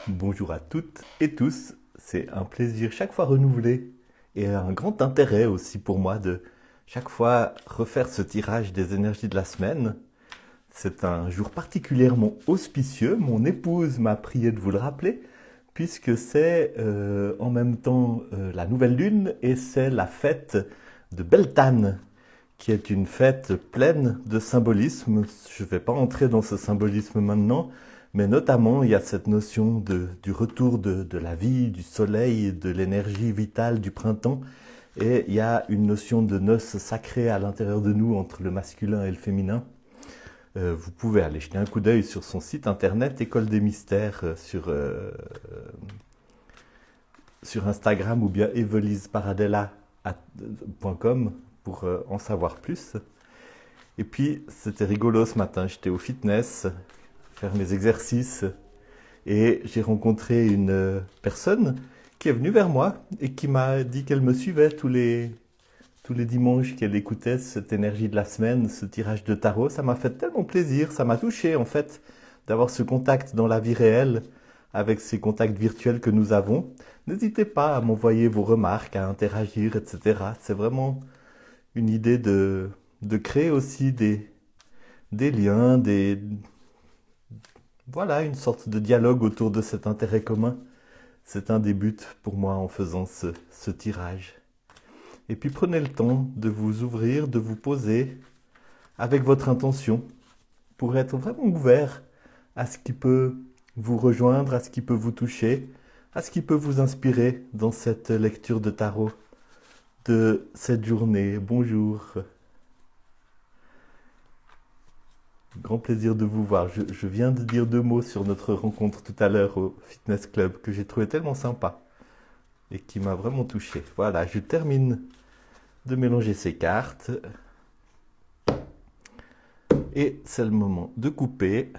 Bonjour à toutes et tous, c'est un plaisir chaque fois renouvelé et un grand intérêt aussi pour moi de chaque fois refaire ce tirage des énergies de la semaine. C'est un jour particulièrement auspicieux, mon épouse m'a prié de vous le rappeler, puisque c'est en même temps la nouvelle lune et c'est la fête de Beltane, qui est une fête pleine de symbolisme. Je ne vais pas entrer dans ce symbolisme maintenant, mais notamment il y a cette notion du retour de la vie, du soleil, de l'énergie vitale du printemps, et il y a une notion de noces sacrées à l'intérieur de nous entre le masculin et le féminin. Vous pouvez aller jeter un coup d'œil sur son site internet École des Mystères sur Instagram ou bien eveliseparadella.com pour en savoir plus. Et puis, c'était rigolo ce matin, j'étais au fitness, faire mes exercices, et j'ai rencontré une personne qui est venue vers moi et qui m'a dit qu'elle me suivait tous les dimanches, qu'elle écoutait cette énergie de la semaine, ce tirage de tarot. Ça m'a fait tellement plaisir, ça m'a touché en fait, d'avoir ce contact dans la vie réelle avec ces contacts virtuels que nous avons. N'hésitez pas à m'envoyer vos remarques, à interagir, etc. C'est vraiment une idée de créer aussi des liens, voilà, une sorte de dialogue autour de cet intérêt commun. C'est un des buts pour moi en faisant ce tirage. Et puis prenez le temps de vous ouvrir, de vous poser avec votre intention pour être vraiment ouvert à ce qui peut vous rejoindre, à ce qui peut vous toucher, à ce qui peut vous inspirer dans cette lecture de tarot de cette journée. Bonjour. Grand plaisir de vous voir. Je viens de dire 2 mots sur notre rencontre tout à l'heure au Fitness Club que j'ai trouvé tellement sympa et qui m'a vraiment touché. Voilà, je termine de mélanger ces cartes et c'est le moment de couper.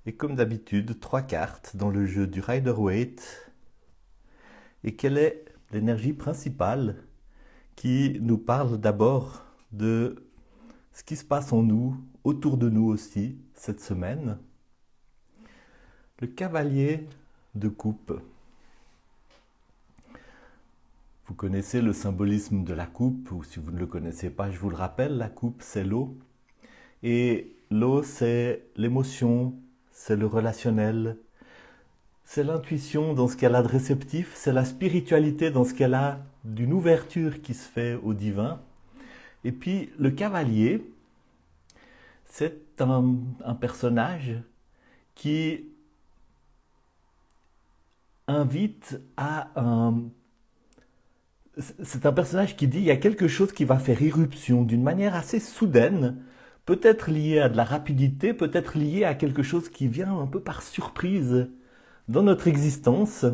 Et comme d'habitude, 3 cartes dans le jeu du Rider-Waite. Et quelle est l'énergie principale qui nous parle d'abord de ce qui se passe en nous, autour de nous aussi, cette semaine? Le cavalier de coupe. Vous connaissez le symbolisme de la coupe, ou si vous ne le connaissez pas, je vous le rappelle, la coupe c'est l'eau. Et l'eau c'est l'émotion, c'est le relationnel, c'est l'intuition dans ce qu'elle a de réceptif, c'est la spiritualité dans ce qu'elle a d'une ouverture qui se fait au divin. Et puis le cavalier, c'est un personnage qui invite à un... C'est un personnage qui dit il y a quelque chose qui va faire irruption d'une manière assez soudaine, peut-être lié à de la rapidité, peut-être lié à quelque chose qui vient un peu par surprise dans notre existence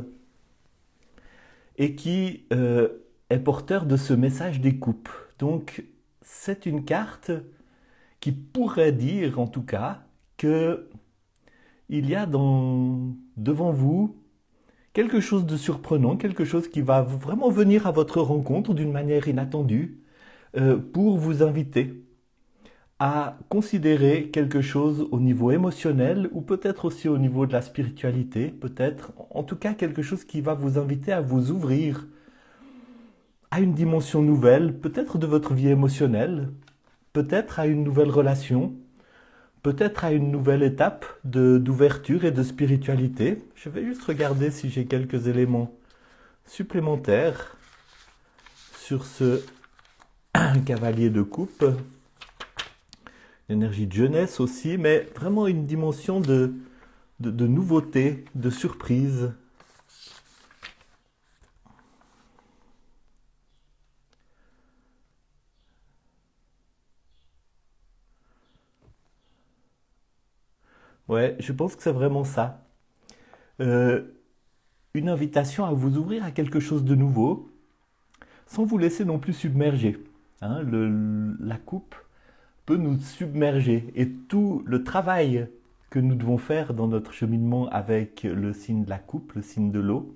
et qui est porteur de ce message des coupes. Donc c'est une carte qui pourrait dire en tout cas que il y a devant vous quelque chose de surprenant, quelque chose qui va vraiment venir à votre rencontre d'une manière inattendue pour vous inviter à considérer quelque chose au niveau émotionnel ou peut-être aussi au niveau de la spiritualité, peut-être en tout cas quelque chose qui va vous inviter à vous ouvrir à une dimension nouvelle, peut-être de votre vie émotionnelle, peut-être à une nouvelle relation, peut-être à une nouvelle étape d'ouverture et de spiritualité. Je vais juste regarder si j'ai quelques éléments supplémentaires sur ce cavalier de coupe. L'énergie de jeunesse aussi, mais vraiment une dimension de nouveauté, de surprise. Ouais, je pense que c'est vraiment ça. Euh, une invitation à vous ouvrir à quelque chose de nouveau, sans vous laisser non plus submerger. Hein, la coupe peut nous submerger et tout le travail que nous devons faire dans notre cheminement avec le signe de la coupe, le signe de l'eau,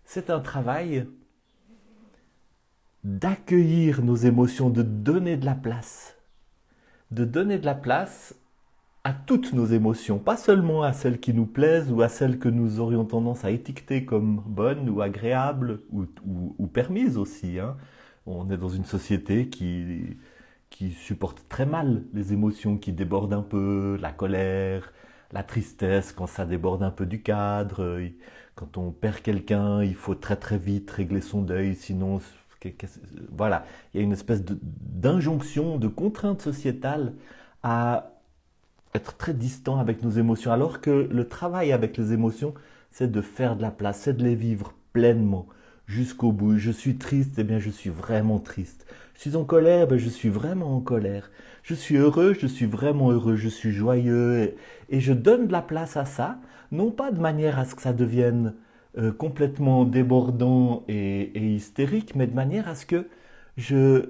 c'est un travail d'accueillir nos émotions, de donner de la place à toutes nos émotions, pas seulement à celles qui nous plaisent ou à celles que nous aurions tendance à étiqueter comme bonnes ou agréables ou permises aussi, hein. On est dans une société qui supporte très mal les émotions qui débordent un peu, la colère, la tristesse quand ça déborde un peu du cadre. Quand on perd quelqu'un, il faut très très vite régler son deuil, sinon voilà, il y a une espèce d'injonction, de contrainte sociétale à être très distant avec nos émotions, alors que le travail avec les émotions, c'est de faire de la place, c'est de les vivre pleinement, jusqu'au bout. Je suis triste, eh bien je suis vraiment triste. Je suis en colère, ben je suis vraiment en colère. Je suis heureux, je suis vraiment heureux, je suis joyeux, et je donne de la place à ça, non pas de manière à ce que ça devienne complètement débordant et hystérique, mais de manière à ce que je,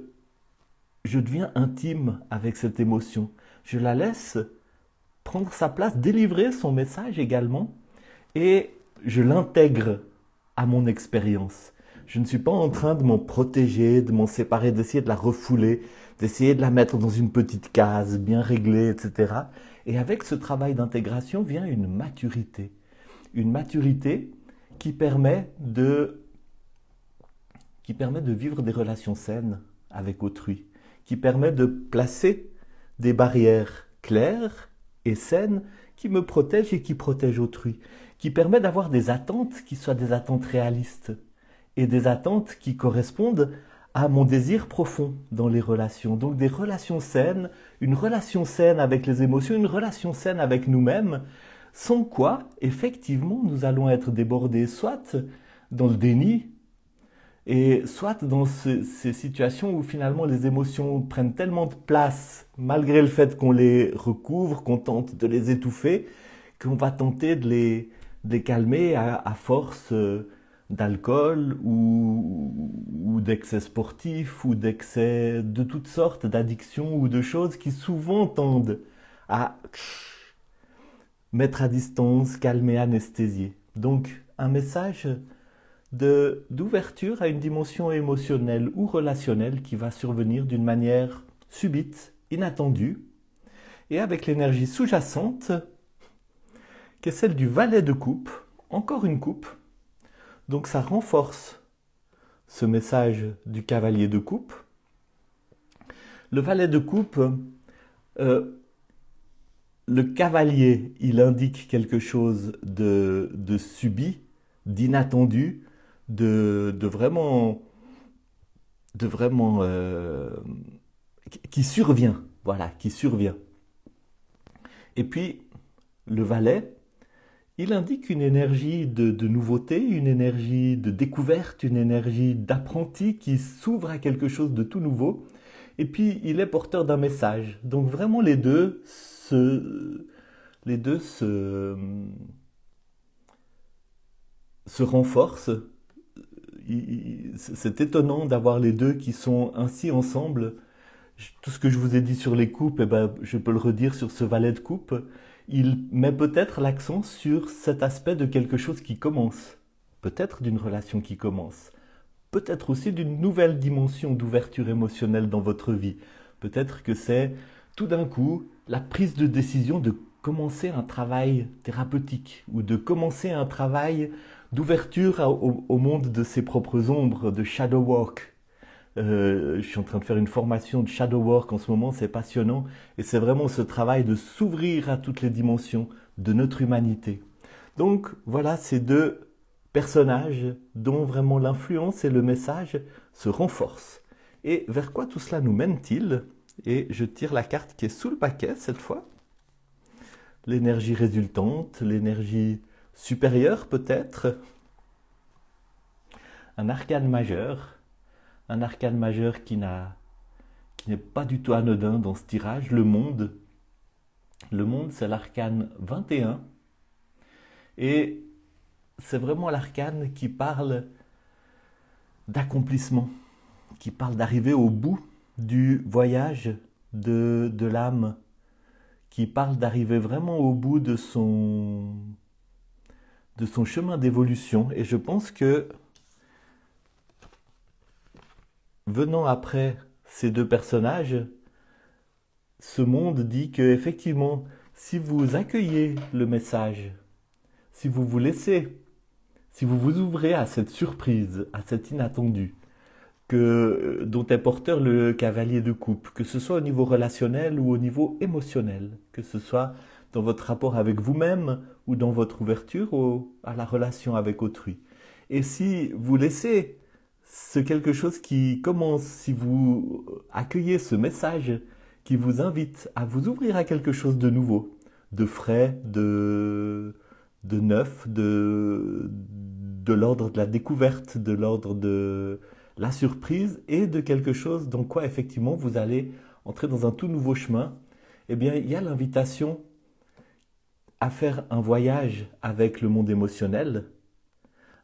je deviens intime avec cette émotion. Je la laisse prendre sa place, délivrer son message également, et je l'intègre à mon expérience. Je ne suis pas en train de m'en protéger, de m'en séparer, d'essayer de la refouler, d'essayer de la mettre dans une petite case bien réglée, etc. Et avec ce travail d'intégration vient une maturité. Une maturité qui permet de vivre des relations saines avec autrui, qui permet de placer des barrières claires et saines qui me protègent et qui protègent autrui, qui permet d'avoir des attentes qui soient des attentes réalistes et des attentes qui correspondent à mon désir profond dans les relations. Donc des relations saines, une relation saine avec les émotions, une relation saine avec nous-mêmes, sans quoi, effectivement, nous allons être débordés, soit dans le déni, et soit dans ces situations où finalement les émotions prennent tellement de place, malgré le fait qu'on les recouvre, qu'on tente de les étouffer, qu'on va tenter de les calmer à force d'alcool ou d'excès sportifs ou d'excès de toutes sortes, d'addictions ou de choses qui souvent tendent à mettre à distance, calmer, anesthésier. Donc un message d'ouverture à une dimension émotionnelle ou relationnelle qui va survenir d'une manière subite, inattendue, et avec l'énergie sous-jacente, qui est celle du valet de coupe, encore une coupe. Donc ça renforce ce message du cavalier de coupe. Le valet de coupe, euh, le cavalier, il indique quelque chose de subi, d'inattendu, de vraiment, de vraiment qui survient, voilà, qui survient. Et puis le valet, il indique une énergie de nouveauté, une énergie de découverte, une énergie d'apprenti qui s'ouvre à quelque chose de tout nouveau. Et puis il est porteur d'un message. Donc vraiment les deux se renforcent. C'est étonnant d'avoir les deux qui sont ainsi ensemble. Tout ce que je vous ai dit sur les coupes, eh ben, je peux le redire sur ce valet de coupe. Il met peut-être l'accent sur cet aspect de quelque chose qui commence. Peut-être d'une relation qui commence. Peut-être aussi d'une nouvelle dimension d'ouverture émotionnelle dans votre vie. Peut-être que c'est tout d'un coup la prise de décision de commencer un travail thérapeutique ou de commencer un travail d'ouverture au monde de ses propres ombres, de shadow work. Je suis en train de faire une formation de shadow work en ce moment, c'est passionnant et c'est vraiment ce travail de s'ouvrir à toutes les dimensions de notre humanité. Donc voilà ces deux personnages dont vraiment l'influence et le message se renforcent. Et vers quoi tout cela nous mène-t-il? Et je tire la carte qui est sous le paquet cette fois. L'énergie résultante, l'énergie supérieure peut-être. Un arcane majeur. Un arcane majeur qui n'est pas du tout anodin dans ce tirage, le monde. Le monde, c'est l'arcane 21. Et c'est vraiment l'arcane qui parle d'accomplissement, qui parle d'arriver au bout du voyage de l'âme, qui parle d'arriver vraiment au bout de son chemin d'évolution. Et je pense que venant après ces deux personnages, ce monde dit que effectivement si vous accueillez le message, si vous vous laissez, si vous vous ouvrez à cette surprise, à cet inattendu, dont est porteur le cavalier de coupe, que ce soit au niveau relationnel ou au niveau émotionnel, que ce soit dans votre rapport avec vous-même ou dans votre ouverture à la relation avec autrui. Et si vous laissez ce quelque chose qui commence, si vous accueillez ce message qui vous invite à vous ouvrir à quelque chose de nouveau, de frais, de neuf, de l'ordre de la découverte, de l'ordre de la surprise et de quelque chose dans quoi effectivement vous allez entrer dans un tout nouveau chemin, eh bien il y a l'invitation à faire un voyage avec le monde émotionnel,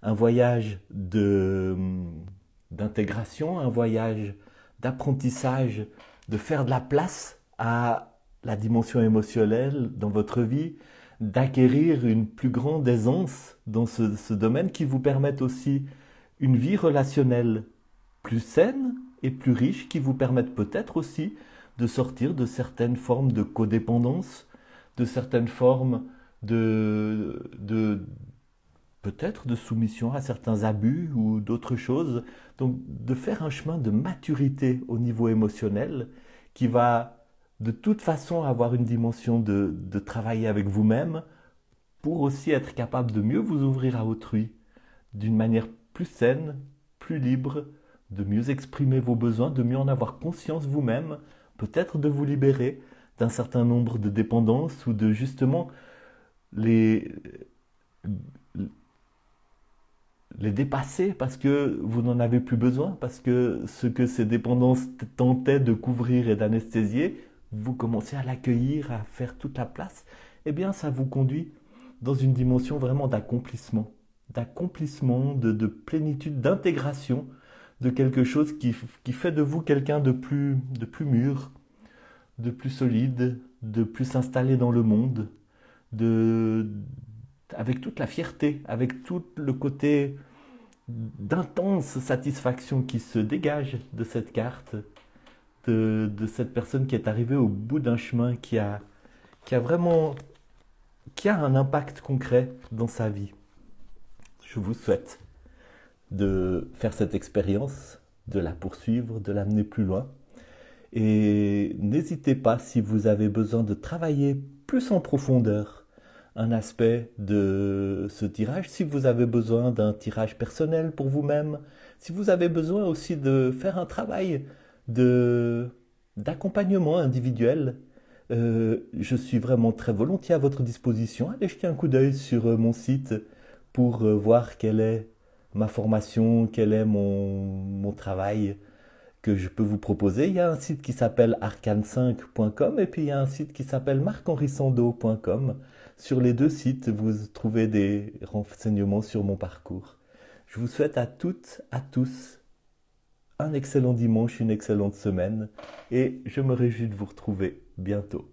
un voyage d'intégration, un voyage d'apprentissage, de faire de la place à la dimension émotionnelle dans votre vie, d'acquérir une plus grande aisance dans ce domaine qui vous permette aussi une vie relationnelle plus saine et plus riche, qui vous permette peut-être aussi de sortir de certaines formes de codépendance, de certaines formes peut-être de soumission à certains abus ou d'autres choses. Donc de faire un chemin de maturité au niveau émotionnel qui va de toute façon avoir une dimension de travailler avec vous-même pour aussi être capable de mieux vous ouvrir à autrui d'une manière plus saine, plus libre, de mieux exprimer vos besoins, de mieux en avoir conscience vous-même, peut-être de vous libérer d'un certain nombre de dépendances ou de justement les dépasser parce que vous n'en avez plus besoin, parce que ce que ces dépendances tentaient de couvrir et d'anesthésier, vous commencez à l'accueillir, à faire toute la place, eh bien ça vous conduit dans une dimension vraiment d'accomplissement, de plénitude, d'intégration de quelque chose qui fait de vous quelqu'un de plus mûr, de plus solide, de plus installé dans le monde, de, avec toute la fierté, avec tout le côté d'intense satisfaction qui se dégage de cette carte, de cette personne qui est arrivée au bout d'un chemin qui a vraiment qui a un impact concret dans sa vie. Je vous souhaite de faire cette expérience, de la poursuivre, de l'amener plus loin. Et n'hésitez pas, si vous avez besoin de travailler plus en profondeur un aspect de ce tirage, si vous avez besoin d'un tirage personnel pour vous-même, si vous avez besoin aussi de faire un travail d'accompagnement individuel, je suis vraiment très volontiers à votre disposition. Allez jeter un coup d'œil sur mon site pour voir quelle est ma formation, quel est mon travail que je peux vous proposer. Il y a un site qui s'appelle arcane5.com et puis il y a un site qui s'appelle marc-henri-sando.com. Sur les deux sites, vous trouvez des renseignements sur mon parcours. Je vous souhaite à toutes, à tous, un excellent dimanche, une excellente semaine et je me réjouis de vous retrouver bientôt.